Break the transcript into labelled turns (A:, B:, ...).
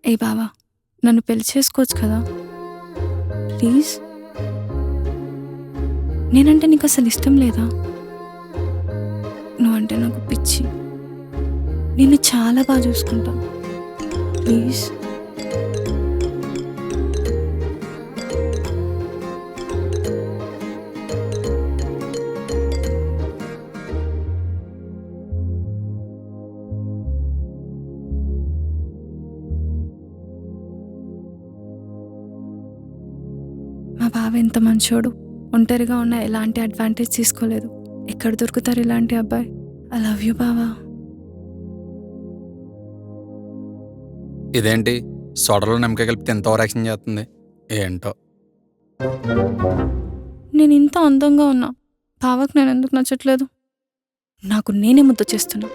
A: ఏ బావా, నన్ను పెళ్లి చేసుకోవచ్చు కదా ప్లీజ్. నేనంటే నీకు అసలు ఇష్టం లేదా? నువ్వంటే నాకు పిచ్చి. నిన్ను చాలా బాగా చూసుకుంటా. ప్లీజ్. మా బావ ఎంత మంచోడు. ఒంటరిగా ఉన్న ఎలాంటి అడ్వాంటేజ్ తీసుకోలేదు. ఎక్కడ దొరుకుతారు ఇలాంటి అబ్బాయి? ఐ లవ్ యూ బావా.
B: ఇదేంటి సోడలో నిమ్మకాయ కలిపితే ఎంత ఓవరాక్షన్ చేస్తుంది ఏంటో.
A: నేను ఇంత అందంగా ఉన్నా బావకు నేను ఎందుకు నచ్చట్లేదు? నాకు నేనే ముద్ద చేస్తున్నా.